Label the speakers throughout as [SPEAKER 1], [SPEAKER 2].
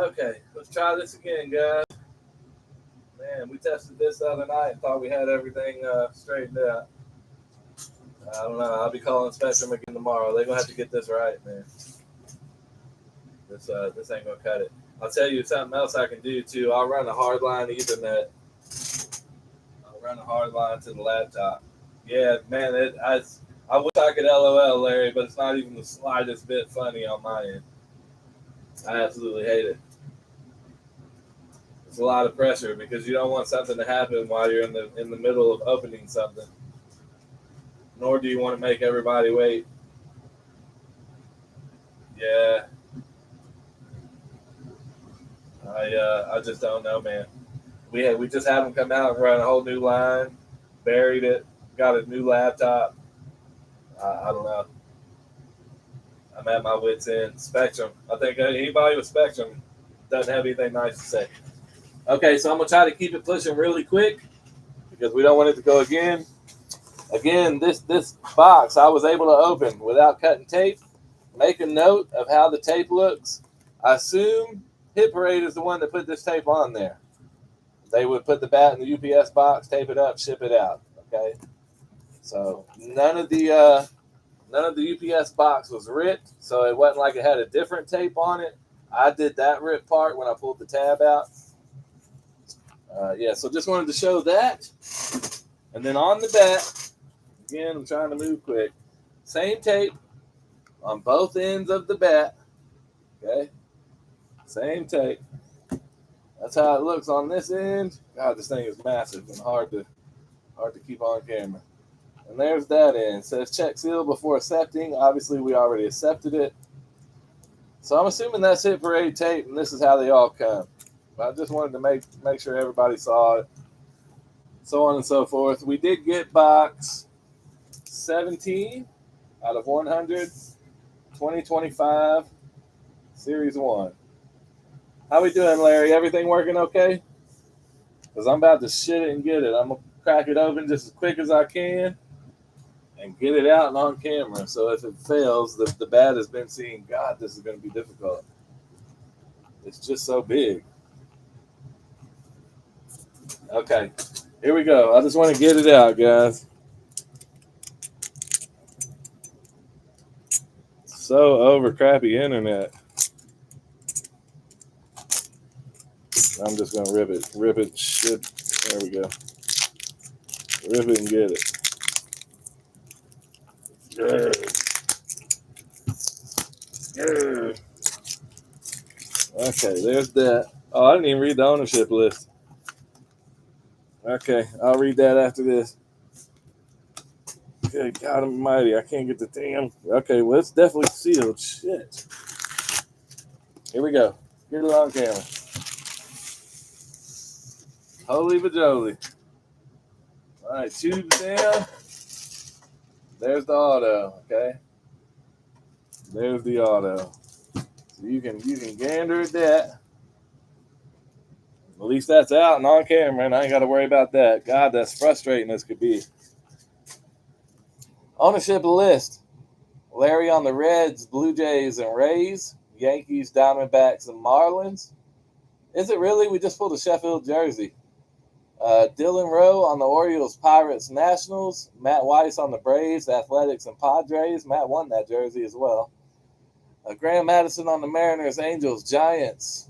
[SPEAKER 1] Okay, let's try this again, guys. Man, we tested this the other night and thought we had everything straightened out. I don't know. I'll be calling Spectrum again tomorrow. They're gonna have to get this right, man. This ain't gonna cut it. I'll tell you something else I can do too. I'll run a hardline Ethernet. I'll run a hardline to the laptop. Yeah, man. I wish I could LOL, Larry, but it's not even the slightest bit funny on my end. I absolutely hate it. It's a lot of pressure because you don't want something to happen while you're in the middle of opening something. Nor do you want to make everybody wait. Yeah, I just don't know, man. We just had them come out and run a whole new line, buried it, got a new laptop. I don't know. I'm at my wits end. Spectrum. I think anybody with Spectrum doesn't have anything nice to say. Okay, so I'm gonna try to keep it pushing really quick because we don't want it to go again. Again, this box I was able to open without cutting tape. Make a note of how the tape looks. I assume Hit Parade is the one that put this tape on there. They would put the bat in the UPS box, tape it up, ship it out. Okay, so none of the UPS box was ripped, so it wasn't like it had a different tape on it. I did that rip part when I pulled the tab out. Yeah, so just wanted to show that. And then on the bat, again, I'm trying to move quick. Same tape on both ends of the bat. Okay, same tape. That's how it looks on this end. God, this thing is massive and hard to keep on camera. And there's that end. It says check seal before accepting. Obviously, we already accepted it. So I'm assuming that's Hit Parade tape, and this is how they all come. But I just wanted to make sure everybody saw it. So on and so forth. We did get box 17 out of 100, 2025, Series 1. How we doing, Larry? Everything working okay? Because I'm about to shit it and get it. I'm going to crack it open just as quick as I can and get it out and on camera. So if it fails, the bat has been seen. God, this is going to be difficult. It's just so big. Okay, here we go. I just want to get it out, guys. So over crappy internet. I'm just going to rip it, shit. There we go. Rip it and get it. Okay, there's that. Oh, I didn't even read the ownership list. Okay, I'll read that after this. Good God Almighty, I can't get the damn. Okay, well, it's definitely sealed. Shit. Here we go. Get it on camera. Holy bajoli. All right, tubes down. There's the auto. Okay. There's the auto. So you can gander at that. At least that's out and on camera, and I ain't got to worry about that. God, that's frustrating as could be. Ownership list. Larry on the Reds, Blue Jays, and Rays. Yankees, Diamondbacks, and Marlins. Is it really? We just pulled a Sheffield jersey. Dylan Rowe on the Orioles, Pirates, Nationals. Matt Weiss on the Braves, Athletics, and Padres. Matt won that jersey as well. Graham Madison on the Mariners, Angels, Giants.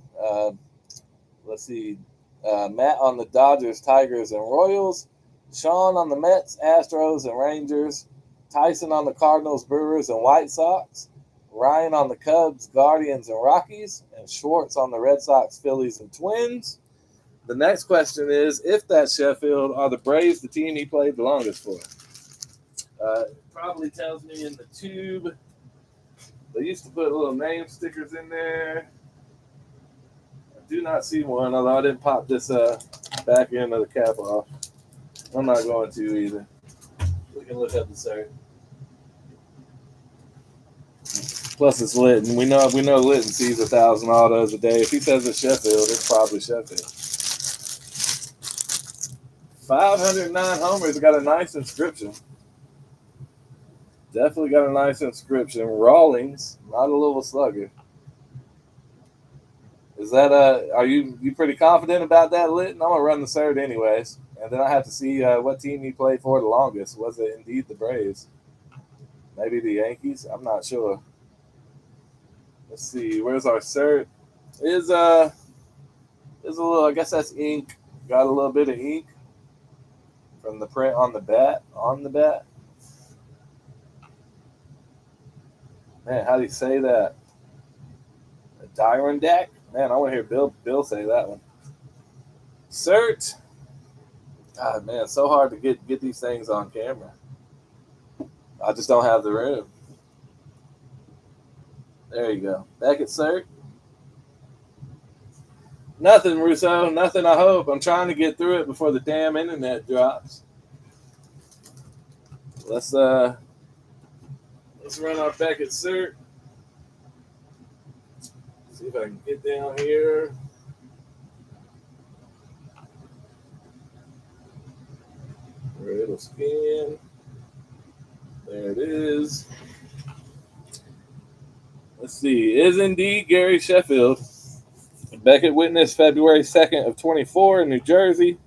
[SPEAKER 1] Let's see. Matt on the Dodgers, Tigers, and Royals. Sean on the Mets, Astros, and Rangers. Tyson on the Cardinals, Brewers, and White Sox. Ryan on the Cubs, Guardians, and Rockies. And Schwartz on the Red Sox, Phillies, and Twins. The next question is, if that's Sheffield, are the Braves the team he played the longest for? It probably tells me in the tube. They used to put little name stickers in there. I do not see one, although I didn't pop this back end of the cap off. I'm not going to either. We can look up the cert. Plus, it's Litton. We know Litton sees 1,000 autos a day. If he says it's Sheffield, it's probably Sheffield. 509 homers. Got a nice inscription. Definitely got a nice inscription. Rawlings, not a Louisville Slugger. Is that are you pretty confident about that, Litton? I'm gonna run the third anyways, and then I have to see what team he played for the longest. Was it indeed the Braves? Maybe the Yankees? I'm not sure. Let's see. Where's our cert? Is a little. I guess that's ink. Got a little bit of ink from the print on the bat. On the bat. Man, how do you say that? A Dirondack? Man, I want to hear Bill say that one. Cert. God, man, so hard to get these things on camera. I just don't have the room. There you go. Back at cert. Nothing, Russo. Nothing, I hope. I'm trying to get through it before the damn internet drops. Let's run our Beckett cert. See if I can get down here. Where it'll scan. There it is. Let's see. Is indeed Gary Sheffield. Beckett witnessed February 2nd of 24 in New Jersey.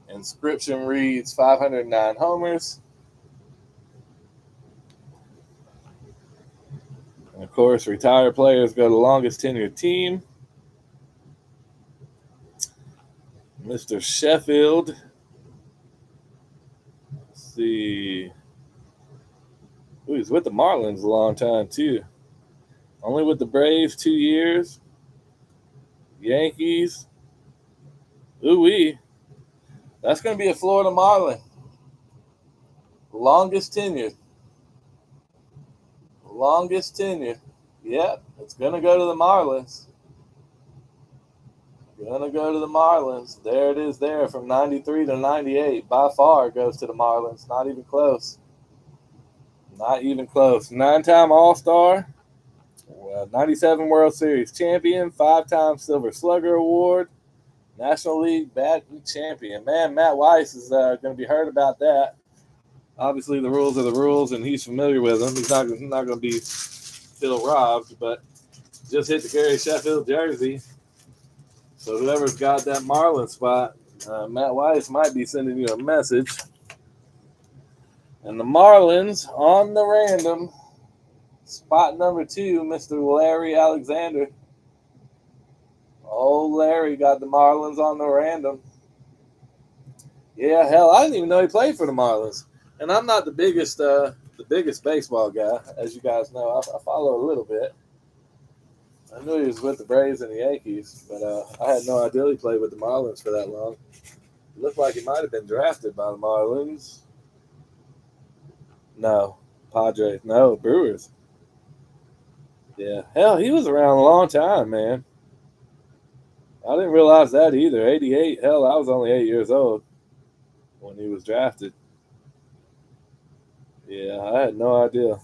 [SPEAKER 1] Inscription reads 509 homers. And of course, retired players go to longest tenured team. Mr. Sheffield. Let's see. Ooh, he's with the Marlins a long time, too. Only with the Braves 2 years. Yankees. Ooh-wee. That's going to be a Florida Marlin. Longest tenure. Longest tenure. Yep, it's going to go to the Marlins. Going to go to the Marlins. There it is there from 93 to 98. By far goes to the Marlins. Not even close. Not even close. 9-time All-Star. 97 World Series champion. 5-time Silver Slugger Award. National League batting champion. Man, Matt Weiss is going to be heard about that. Obviously, the rules are the rules, and he's familiar with them. He's not going to be Phil robbed, but just hit the Gary Sheffield jersey. So whoever's got that Marlin spot, Matt Weiss might be sending you a message. And the Marlins on the random, spot number 2, Mr. Larry Alexander. Oh, Larry got the Marlins on the random. Yeah, hell, I didn't even know he played for the Marlins. And I'm not the biggest baseball guy, as you guys know. I follow a little bit. I knew he was with the Braves and the Yankees, but I had no idea he played with the Marlins for that long. It looked like he might have been drafted by the Marlins. No, Padres. No, Brewers. Yeah, hell, he was around a long time, man. I didn't realize that either. 88, hell, I was only 8 years old when he was drafted. Yeah, I had no idea.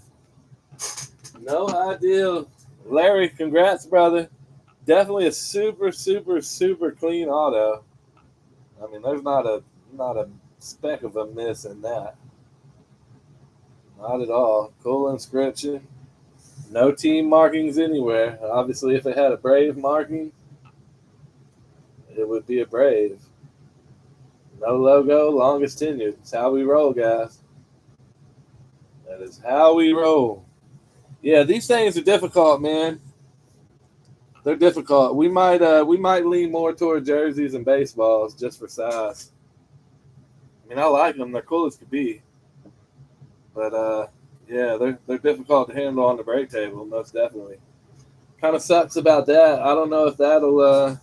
[SPEAKER 1] No idea. Larry, congrats, brother. Definitely a super, super, super clean auto. I mean, there's not a speck of a miss in that. Not at all. Cool inscription. No team markings anywhere. Obviously, if it had a Brave marking, it would be a Brave. No logo, longest tenure. That's how we roll, guys. That is how we roll. Yeah, these things are difficult, man. They're difficult. We might lean more toward jerseys and baseballs just for size. I mean, I like them. They're cool as could be. But yeah, they're difficult to handle on the break table, most definitely. Kind of sucks about that. I don't know if that'll.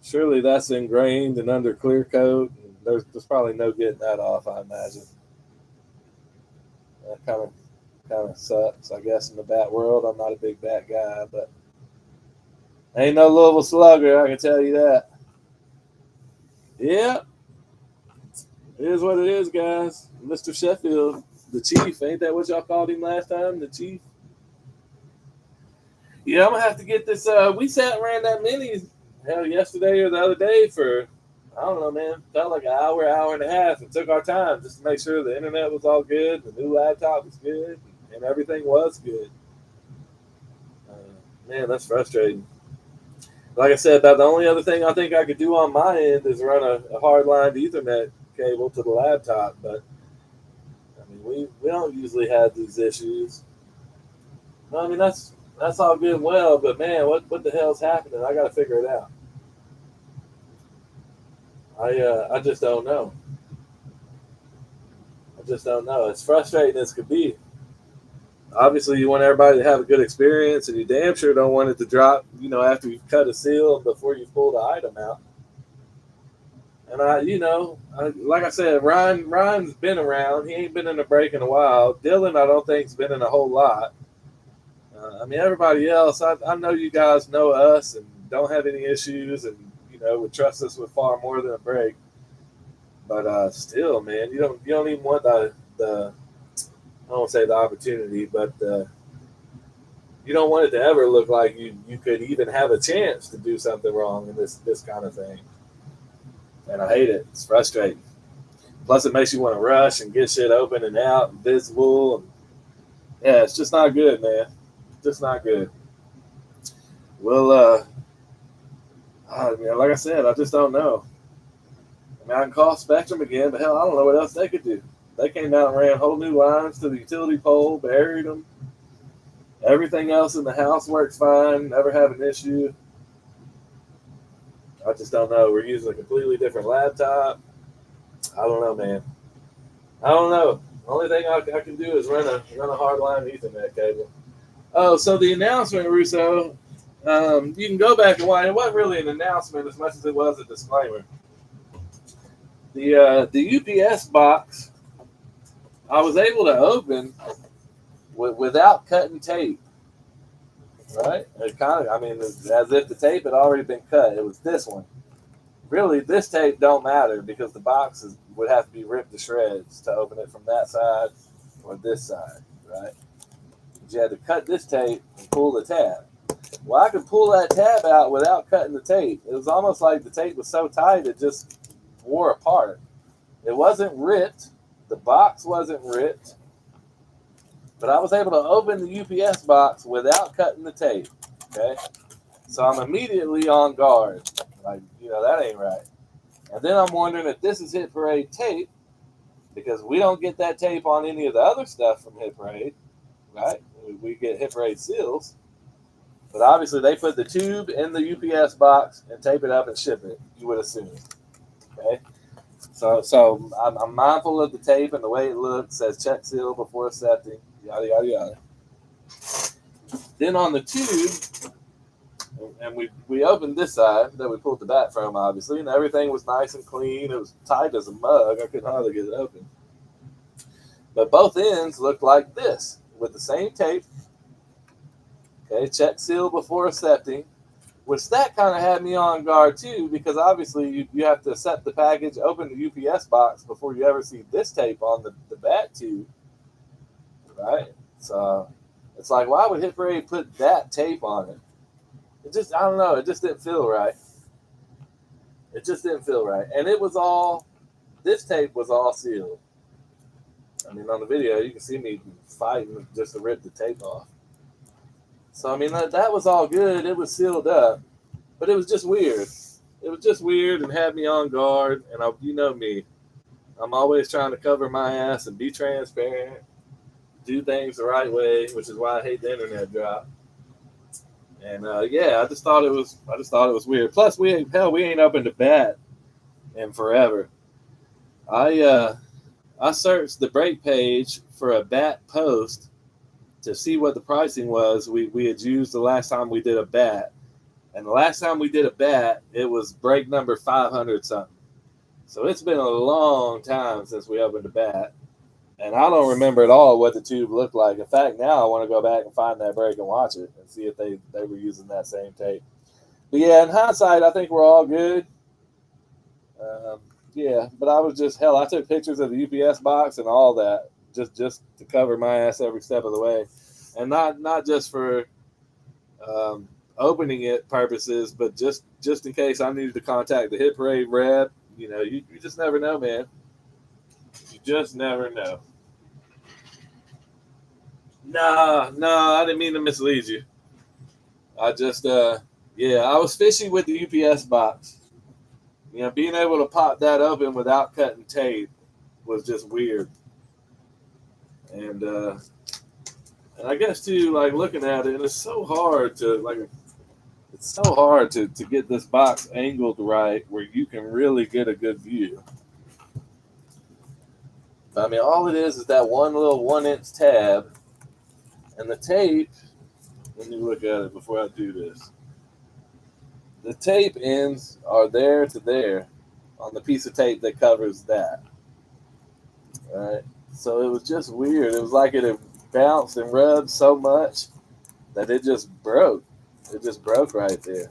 [SPEAKER 1] Surely that's ingrained and under clear coat. There's probably no getting that off, I imagine. That kind of sucks, I guess, in the bat world. I'm not a big bat guy, but ain't no Louisville Slugger, I can tell you that. Yeah. It is what it is, guys. Mr. Sheffield, the Chief. Ain't that what y'all called him last time? The Chief? Yeah, I'm going to have to get this. We sat and ran that mini yesterday or the other day for, I don't know, man. Felt like an hour and a half, and took our time just to make sure the internet was all good, the new laptop was good, and everything was good. Man, that's frustrating. like I said, about the only other thing I think I could do on my end is run a hardline Ethernet cable to the laptop. But I mean, we don't usually have these issues. No, I mean that's all good and well, but man, what the hell's happening? I got to figure it out. I just don't know. I just don't know. It's frustrating as could be. Obviously, you want everybody to have a good experience, and you damn sure don't want it to drop. After you've cut a seal before you pull the item out. And like I said, Ryan's been around. He ain't been in a break in a while. Dylan, I don't think's been in a whole lot. I mean, everybody else, I know you guys know us and don't have any issues, and would trust us with far more than a break. But still, man, you don't even want the I don't say the opportunity, but you don't want it to ever look like you could even have a chance to do something wrong in this kind of thing. And I hate it. It's frustrating. Plus, it makes you want to rush and get shit open and out and visible. And yeah, it's just not good, man. Just not good. Well, like I said, I just don't know. I mean, I can call Spectrum again, but hell, I don't know what else they could do. They came out and ran whole new lines to the utility pole, buried them. Everything else in the house works fine. Never have an issue. I just don't know. We're using a completely different laptop. I don't know, man. I don't know. The only thing I can do is run a hardline Ethernet cable. Oh, so the announcement, Russo, you can go back and watch. It wasn't really an announcement as much as it was a disclaimer. The UPS box, I was able to open without cutting tape. Right? It as if the tape had already been cut. It was this one. Really, this tape don't matter because the boxes would have to be ripped to shreds to open it from that side or this side, right? But you had to cut this tape and pull the tab. Well, I could pull that tab out without cutting the tape. It was almost like the tape was so tight it just wore apart. It wasn't ripped. The box wasn't ripped. But I was able to open the UPS box without cutting the tape. Okay? So I'm immediately on guard. Like, that ain't right. And then I'm wondering if this is Hit Parade tape, because we don't get that tape on any of the other stuff from Hit Parade, right? We get Hit Parade seals. But obviously they put the tube in the UPS box and tape it up and ship it, you would assume. Okay? So I'm mindful of the tape and the way it looks. It says check seal before accepting. Yada, yada, yada. Then on the tube, and we opened this side that we pulled the bat from, obviously, and everything was nice and clean. It was tight as a mug. I couldn't hardly get it open. But both ends looked like this, with the same tape. Okay, check seal before accepting, which that kind of had me on guard too, because obviously you have to accept the package, open the UPS box before you ever see this tape on the bat tube. Right? So it's like, why would Hit Parade put that tape on it? It just, I don't know. It just didn't feel right. It just didn't feel right. And this tape was all sealed. I mean, on the video, you can see me fighting just to rip the tape off. So, I mean, that was all good. It was sealed up. But it was just weird. It was just weird and had me on guard. And you know me. I'm always trying to cover my ass and be transparent. Do things the right way, which is why I hate the internet drop. And I just thought it was weird. Plus, we ain't opened a bat in forever. I searched the break page for a bat post to see what the pricing was. We had used the last time we did a bat, and the last time we did a bat, it was break number 500 something. So it's been a long time since we opened a bat. And I don't remember at all what the tube looked like. In fact, now I want to go back and find that break and watch it and see if they were using that same tape. But yeah, in hindsight, I think we're all good. But I was just, hell, I took pictures of the UPS box and all that just to cover my ass every step of the way. And not just for opening it purposes, but just in case I needed to contact the Hit Parade rep. You just never know, man. You just never know. No, I didn't mean to mislead you. I just, Yeah, I was fishy with the UPS box. You know, being able to pop that open without cutting tape was just weird. And I guess too, like looking at it, it's so hard to get this box angled right where you can really get a good view. I mean, all it is that one little 1-inch tab, and the tape. Let me look at it before I do this. The tape ends are there to there on the piece of tape that covers that. All right. So it was just weird. It was like it had bounced and rubbed so much that it just broke. It just broke right there.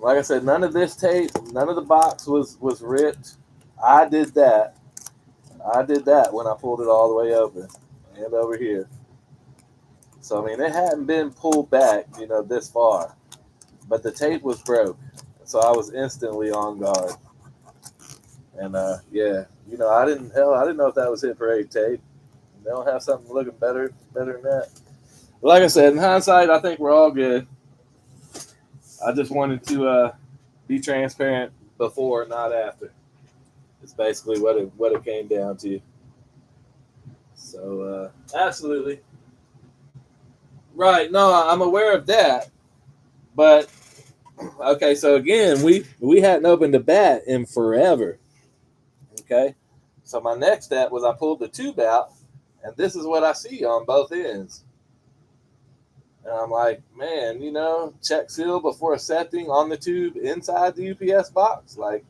[SPEAKER 1] Like I said, none of this tape, none of the box was ripped. I did that. I did that when I pulled it all the way open and over here. So I mean, it hadn't been pulled back, this far, but the tape was broke. So I was instantly on guard. And yeah, I didn't know if that was Hit Parade tape. They don't have something looking better than that. But like I said, in hindsight, I think we're all good. I just wanted to be transparent before, not after. It's basically what it came down to. So absolutely right. No, I'm aware of that. But okay, so again, we hadn't opened a bat in forever. Okay, so my next step was I pulled the tube out, and this is what I see on both ends. And I'm like, man, check seal before setting on the tube inside the UPS box. Like,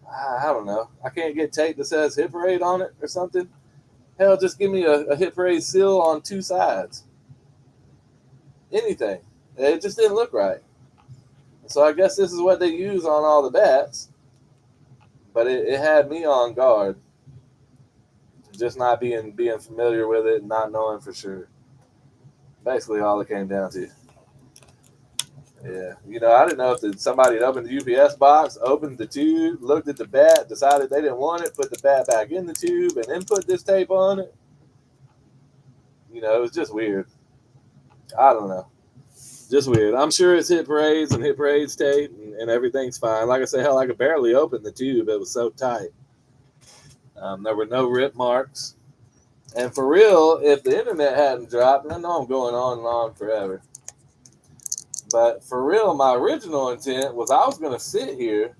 [SPEAKER 1] I don't know. I can't get tape that says Hit Parade on it or something. Hell, just give me a Hit Parade seal on two sides. Anything. It just didn't look right. So I guess this is what they use on all the bats. But it had me on guard. Just not being familiar with it and not knowing for sure. Basically all it came down to. Yeah. I didn't know if somebody had opened the UPS box, opened the tube, looked at the bat, decided they didn't want it, put the bat back in the tube, and then put this tape on it. It was just weird. I don't know. Just weird. I'm sure it's Hit Parades and Hit Parades tape, and everything's fine. Like I said, hell, I could barely open the tube. It was so tight. There were no rip marks. And for real, if the internet hadn't dropped, and I know I'm going on and on forever, but for real, my original intent was I was going to sit here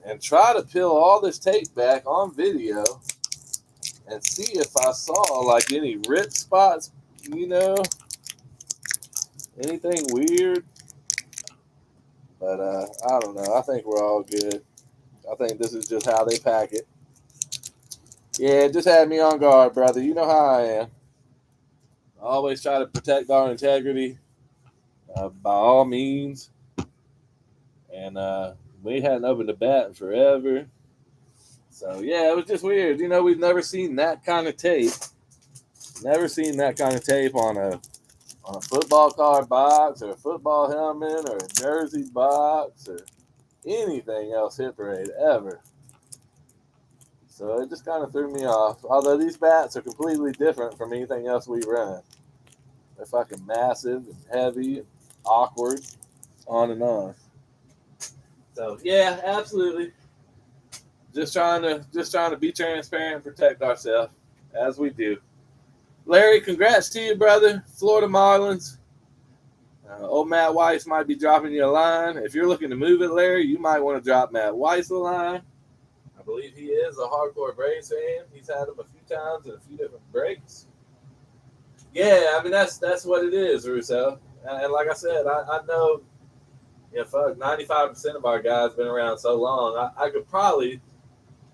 [SPEAKER 1] and try to peel all this tape back on video and see if I saw like any rip spots, anything weird. But I don't know. I think we're all good. I think this is just how they pack it. Yeah, it just had me on guard, brother. You know how I am. I always try to protect our integrity by all means. And we hadn't opened a bat in forever. So, yeah, it was just weird. We've never seen that kind of tape. Never seen that kind of tape on a football card box or a football helmet or a jersey box or anything else Hit Parade ever. So it just kind of threw me off. Although these bats are completely different from anything else we run. They're fucking massive and heavy and awkward, on and on. So yeah, absolutely. Just trying to be transparent and protect ourselves as we do. Larry, congrats to you, brother. Florida Marlins. Old Matt Weiss might be dropping you a line. If you're looking to move it, Larry, you might want to drop Matt Weiss a line. I believe he is a hardcore Braves fan. He's had him a few times in a few different breaks. Yeah, I mean, that's what it is, Russo. And like I said, I know, 95% of our guys been around so long. I could probably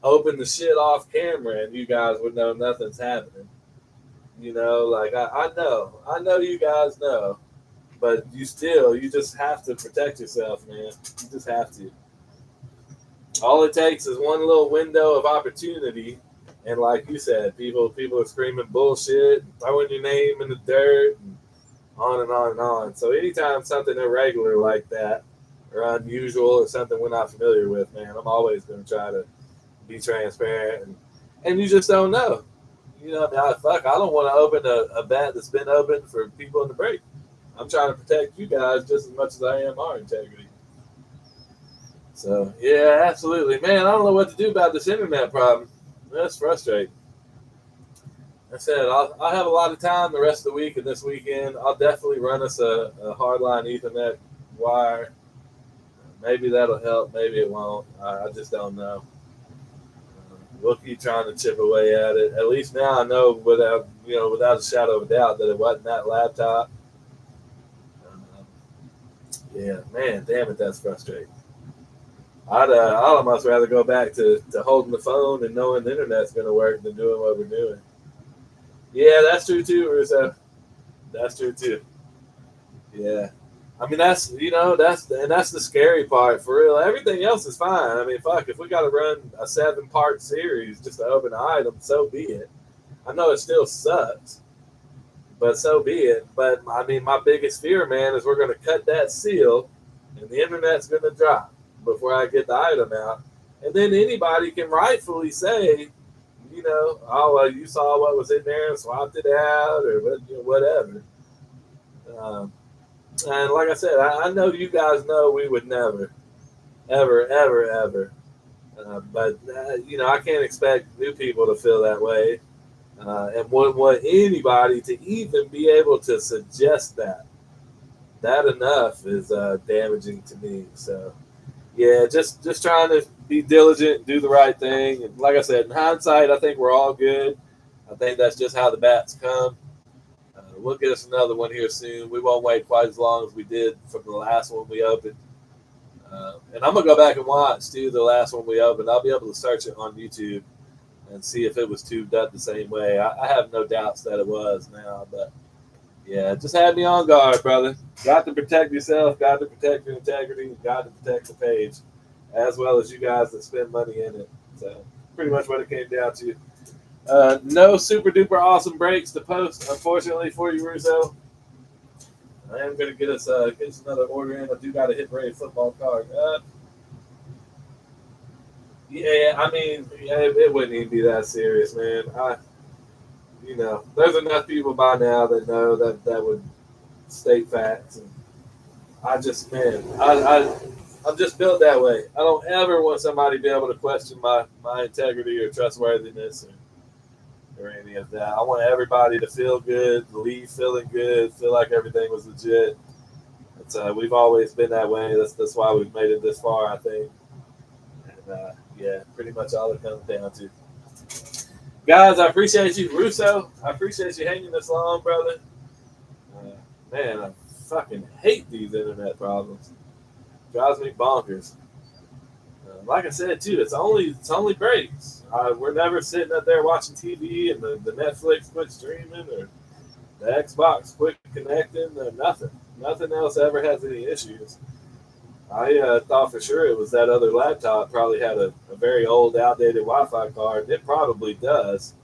[SPEAKER 1] open the shit off camera and you guys would know nothing's happening. I know you guys know, but you just have to protect yourself, man. You just have to. All it takes is one little window of opportunity, and like you said, people are screaming bullshit, throwing your name in the dirt, and on and on and on. So anytime something irregular like that, or unusual, or something we're not familiar with, man, I'm always going to try to be transparent, and you just don't know. I don't want to open a bat that's been open for people in the break. I'm trying to protect you guys just as much as I am our integrity. So yeah, absolutely, man. I don't know what to do about this internet problem. That's frustrating. I said I'll have a lot of time the rest of the week and this weekend. I'll definitely run us a hardline Ethernet wire. Maybe that'll help. Maybe it won't. I just don't know. We'll keep trying to chip away at it. At least now I know without a shadow of a doubt that it wasn't that laptop. Yeah, man, damn it, that's frustrating. I'd almost rather go back to holding the phone and knowing the internet's going to work than doing what we're doing. Yeah, that's true too, Russo. That's true too. Yeah. I mean, that's the scary part for real. Everything else is fine. I mean, fuck, if we got to run a 7-part series just to open an item, so be it. I know it still sucks, but so be it. But I mean, my biggest fear, man, is we're going to cut that seal and the internet's going to drop before I get the item out. And then anybody can rightfully say, oh, well, you saw what was in there and swapped it out or whatever. And like I said, I know you guys know we would never, ever, ever, ever. But I can't expect new people to feel that way. And wouldn't want anybody to even be able to suggest that. That enough is damaging to me. So, yeah, just trying to be diligent, do the right thing. And like I said, in hindsight, I think we're all good. I think that's just how the bats come. We'll get us another one here soon. We won't wait quite as long as we did from the last one we opened. And I'm going to go back and watch, too, the last one we opened. I'll be able to search it on YouTube and see if it was tubed up the same way. I have no doubts that it was now. But, yeah, just had me on guard, brother. Got to protect yourself. Got to protect your integrity. Got to protect the page, as well as you guys that spend money in it. So pretty much what it came down to. No super duper awesome breaks to post, unfortunately for you, Russo. I am going to get us another order in. I do got a hit rate football card. Yeah, I mean, it wouldn't even be that serious, man. There's enough people by now that know that would state facts. And I just, man, I'm just built that way. I don't ever want somebody to be able to question my integrity or trustworthiness or any of that. I want everybody to feel good, leave feeling good, feel like everything was legit. We've always been that way. That's why we've made it this far, I think. And yeah, pretty much all it comes down to. Guys, I appreciate you, Russo. I appreciate you hanging this long, brother. Man, I fucking hate these internet problems. Drives me bonkers. Like I said too, it's only breaks. We're never sitting up there watching TV and the Netflix quit streaming or the Xbox quit connecting or nothing. Nothing else ever has any issues. I thought for sure it was that other laptop probably had a very old, outdated Wi-Fi card. It probably does.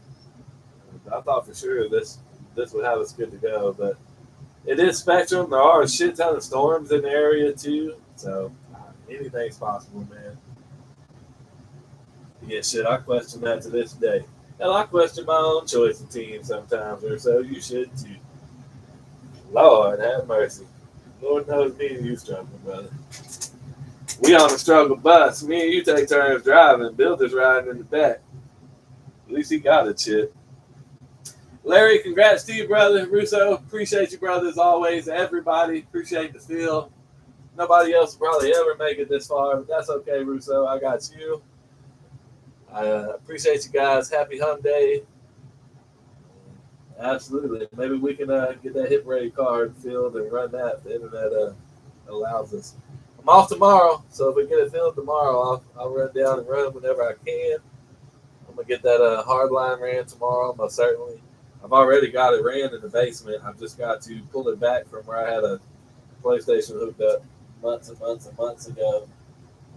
[SPEAKER 1] I thought for sure this would have us good to go, but it is Spectrum. There are a shit ton of storms in the area too, so anything's possible, man. Yeah, shit, I question that to this day. Hell, I question my own choice of team sometimes, or so you should too. Lord have mercy. Lord knows me and you struggling, brother. We on a struggle bus. Me and you take turns driving. Builder's riding in the back. At least he got a chip. Larry, congrats to you, brother. Russo, appreciate you, brother, as always. Everybody, appreciate the feel. Nobody else will probably ever make it this far, but that's okay, Russo. I got you. I appreciate you guys. Happy Hum Day. Absolutely. Maybe we can get that hip ready card filled and run that if the internet allows us. I'm off tomorrow, so if we get it filled tomorrow, I'll run down and run whenever I can. I'm going to get that hard line ran tomorrow, most certainly. I've already got it ran in the basement. I've just got to pull it back from where I had a PlayStation hooked up months and months and months ago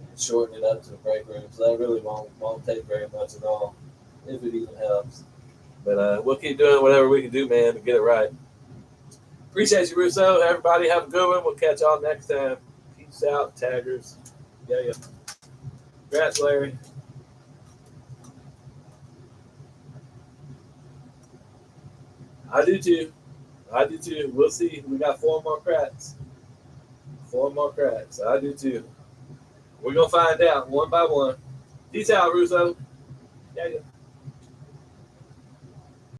[SPEAKER 1] and shorten it up to the break room. So that really won't take very much at all, if it even helps. But we'll keep doing whatever we can do, man, to get it right. Appreciate you, Russo. Everybody have a good one. We'll catch y'all next time. Peace out, taggers. Yeah. Congrats, Larry. I do too. I do too. We'll see. We got 4 more cracks. 4 more cracks. I do too. We're gonna find out one by one. Peace out, Russo. Yeah.